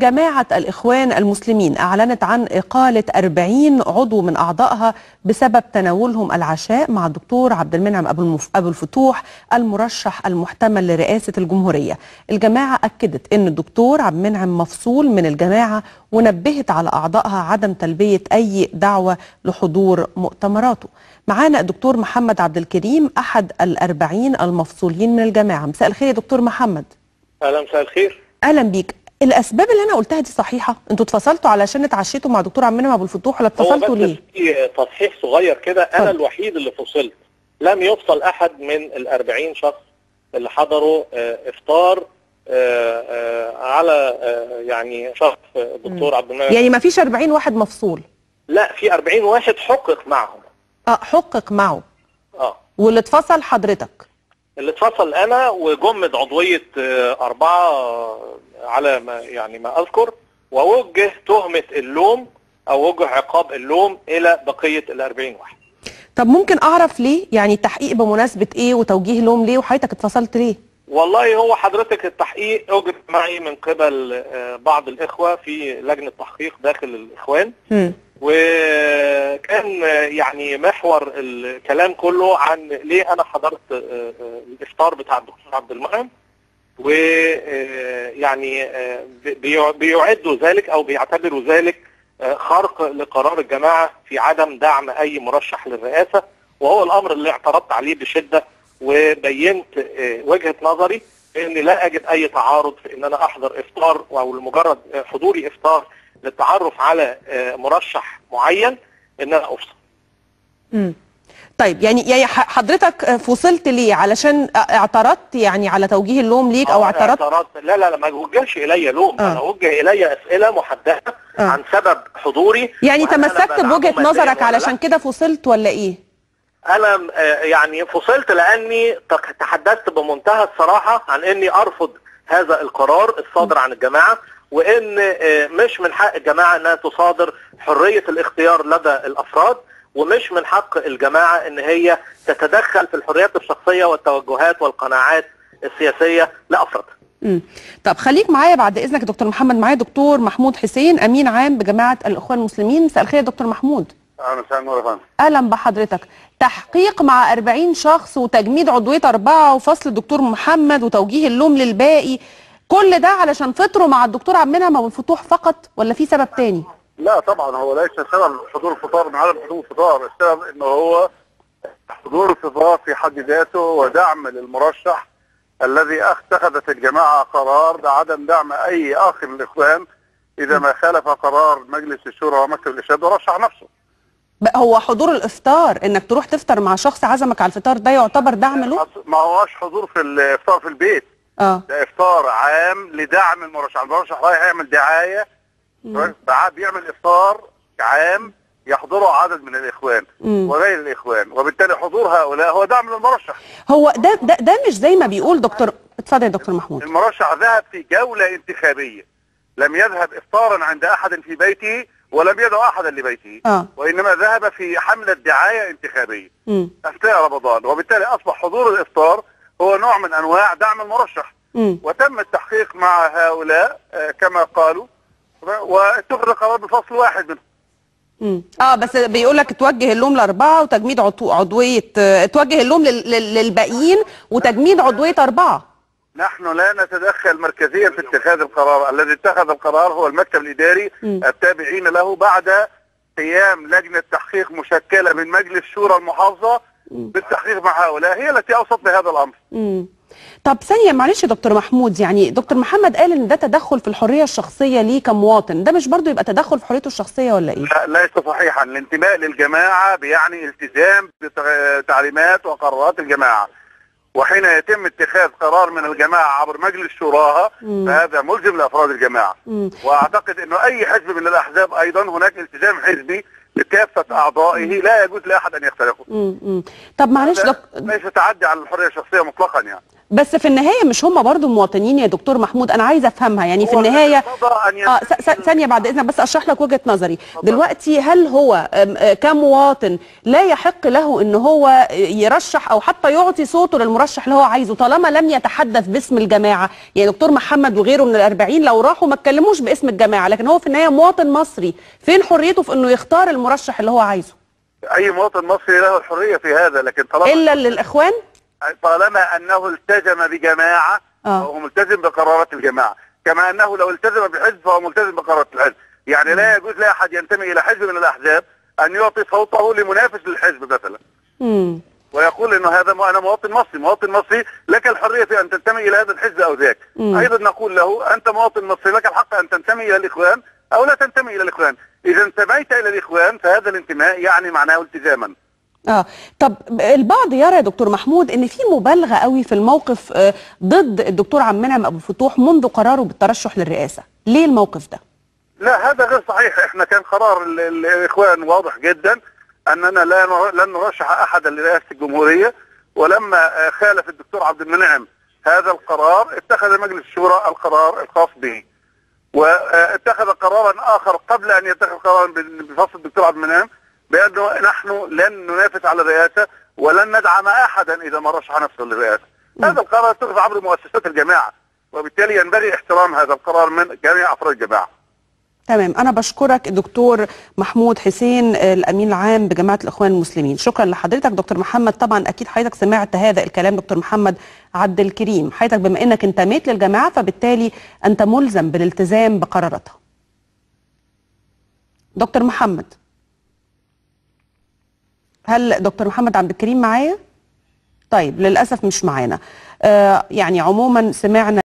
جماعة الإخوان المسلمين أعلنت عن إقالة 40 عضو من أعضائها بسبب تناولهم العشاء مع الدكتور عبد المنعم أبو الفتوح المرشح المحتمل لرئاسة الجمهورية. الجماعة أكدت أن الدكتور عبد المنعم مفصول من الجماعة، ونبهت على أعضائها عدم تلبية أي دعوة لحضور مؤتمراته. معانا الدكتور محمد عبد الكريم أحد ال40 المفصولين من الجماعة. مساء الخير يا دكتور محمد. أهلا، مساء الخير. اهلا بيك. الاسباب اللي انا قلتها دي صحيحه؟ انتوا اتفصلتوا علشان اتعشيتوا مع دكتور عبد المنعم ابو الفتوح ولا اتفصلتوا ليه؟ في تصحيح صغير كده، انا الوحيد اللي فصلت، لم يفصل احد من ال40 شخص اللي حضروا افطار على يعني شرف الدكتور عبد المنعم. يعني ما فيش 40 واحد مفصول؟ لا، في 40 واحد حقق معهم. حقق معه. واللي اتفصل حضرتك؟ اللي اتفصل انا وجمد عضويه 4 على ما اذكر، ووجه تهمه اللوم او وجه عقاب اللوم الى بقيه ال40 واحد. طب ممكن اعرف ليه؟ يعني التحقيق بمناسبه ايه وتوجيه لوم ليه وحضرتك اتفصلت ليه؟ والله هو حضرتك التحقيق اجري معي من قبل بعض الاخوه في لجنه تحقيق داخل الاخوان. وكان يعني محور الكلام كله عن ليه انا حضرت الافطار بتاع الدكتور عبد المنعم، ويعني بيعدوا ذلك او بيعتبروا ذلك خرق لقرار الجماعه في عدم دعم اي مرشح للرئاسه، وهو الامر اللي اعترضت عليه بشده وبينت وجهه نظري ان لا اجد اي تعارض في ان انا احضر افطار او لمجرد حضوري افطار للتعرف على مرشح معين ان انا افصل. طيب يعني حضرتك فصلت ليه؟ علشان اعترضت يعني على توجيه اللوم ليك او اعترضت؟ لا ما وجهش الي لوم. انا وجه الي اسئله محدده عن سبب حضوري. يعني تمسكت بوجهه نظرك علشان كده فصلت ولا ايه؟ انا يعني فصلت لاني تحدثت بمنتهى الصراحه عن اني ارفض هذا القرار الصادر عن الجماعه، وان مش من حق الجماعه انها تصادر حريه الاختيار لدى الافراد، ومش من حق الجماعه ان هي تتدخل في الحريات الشخصيه والتوجهات والقناعات السياسيه لافرادها. طب خليك معايا بعد اذنك يا دكتور محمد. معايا دكتور محمود حسين، امين عام بجماعه الاخوان المسلمين. مساء الخير يا دكتور محمود. مساء النور يا فندم. اهلا بحضرتك. تحقيق مع 40 شخص وتجميد عضويه 4 وفصل الدكتور محمد وتوجيه اللوم للباقي، كل ده علشان فطروا مع الدكتور عبد المنعم ابو الفتوح فقط ولا في سبب تاني؟ لا طبعا، هو ليس سبب حضور الفطار من عدم حضور الفطار، السبب انه هو حضور الفطار في حد ذاته ودعم للمرشح الذي اتخذت الجماعه قرار بعدم دعم اي اخ من الاخوان اذا ما خالف قرار مجلس الشورى ومكتب الارشاد ورشح نفسه. هو حضور الافطار انك تروح تفطر مع شخص عزمك على الفطار ده يعتبر دعم له؟ ما هوش حضور في الافطار في البيت. ده افطار عام لدعم المرشح. المرشح رايح يعمل دعايه، بيعمل افطار عام يحضره عدد من الاخوان وغير الاخوان، وبالتالي حضور هؤلاء هو دعم للمرشح. هو ده مش زي ما بيقول دكتور. اتفضل يا دكتور محمود. المرشح ذهب في جوله انتخابيه، لم يذهب افطارا عند احد في بيته ولم يدعو احدا لبيته، وانما ذهب في حمله دعايه انتخابيه اثناء رمضان، وبالتالي اصبح حضور الافطار هو نوع من انواع دعم المرشح. وتم التحقيق مع هؤلاء كما قالوا، واتخذ قرار بفصل واحد منهم. بس بيقول لك توجه اللوم ل4 وتجميد عضويه، توجه اللوم للباقيين وتجميد عضويه 4. نحن لا نتدخل مركزيا في اتخاذ القرار، الذي اتخذ القرار هو المكتب الاداري التابعين له بعد قيام لجنه تحقيق مشكله من مجلس شورى المحافظه بالتحقيق مع هؤلاء، هي التي اوصت لهذا الامر. طب ثانيه معلش يا دكتور محمود، يعني دكتور محمد قال ان ده تدخل في الحريه الشخصيه ليه كمواطن، ده مش برضه يبقى تدخل في حريته الشخصيه ولا ايه؟ لا ليس صحيحا. الانتماء للجماعه بيعني التزام بتعليمات وقرارات الجماعه، وحين يتم اتخاذ قرار من الجماعه عبر مجلس شوراها فهذا ملزم لافراد الجماعه. واعتقد انه اي حزب من الاحزاب ايضا هناك التزام حزبي لكافه اعضائه، لا يجوز لاحد ان يخترقه. طب معلش ليس تعدي على الحريه الشخصيه مطلقا يعني. بس في النهايه مش هم برضو مواطنين يا دكتور محمود؟ انا عايزه افهمها يعني في النهايه. ثانيه بعد اذنك بس اشرح لك وجهه نظري. دلوقتي هل هو كمواطن لا يحق له ان هو يرشح او حتى يعطي صوته للمرشح اللي هو عايزه طالما لم يتحدث باسم الجماعه؟ يعني دكتور محمد وغيره من ال40 لو راحوا ما اتكلموش باسم الجماعه، لكن هو في النهايه مواطن مصري، فين حريته في انه يختار المرشح اللي هو عايزه؟ اي مواطن مصري له الحريه في هذا، لكن الا للاخوان طالما انه التزم بجماعه فهو ملتزم بقرارات الجماعه، كما انه لو التزم بحزب فهو ملتزم بقرارات الحزب. يعني لا يجوز لاحد ينتمي الى حزب من الاحزاب ان يعطي صوته لمنافس للحزب مثلا. ويقول انه هذا انا مواطن مصري، مواطن مصري لك الحريه في ان تنتمي الى هذا الحزب او ذاك. ايضا نقول له انت مواطن مصري لك الحق ان تنتمي الى الاخوان او لا تنتمي الى الاخوان. اذا انتميت الى الاخوان فهذا الانتماء يعني معناه التزاما. طب البعض يرى يا دكتور محمود ان في مبالغه قوي في الموقف ضد الدكتور عبد المنعم ابو الفتوح منذ قراره بالترشح للرئاسه، ليه الموقف ده؟ لا هذا غير صحيح، احنا كان قرار الاخوان واضح جدا اننا لن نرشح احدا لرئاسه الجمهوريه، ولما خالف الدكتور عبد المنعم هذا القرار اتخذ مجلس الشورى القرار الخاص به، واتخذ قرارا اخر قبل ان يتخذ قرارا بفصل الدكتور عبد المنعم بانه نحن لن ننافس على الرئاسه ولن ندعم احدا اذا ما رشح نفسه للرئاسه. هذا القرار اتخذ عبر مؤسسات الجماعه، وبالتالي ينبغي احترام هذا القرار من جميع افراد الجماعه. تمام، أنا بشكرك دكتور محمود حسين الأمين العام بجماعة الإخوان المسلمين. شكرا لحضرتك دكتور محمد. طبعا أكيد حضرتك سمعت هذا الكلام دكتور محمد عبد الكريم، حضرتك بما أنك انتميت للجماعة فبالتالي أنت ملزم بالالتزام بقراراتها. دكتور محمد، هل دكتور محمد عبد الكريم معايا؟ طيب للأسف مش معانا. يعني عموما سمعنا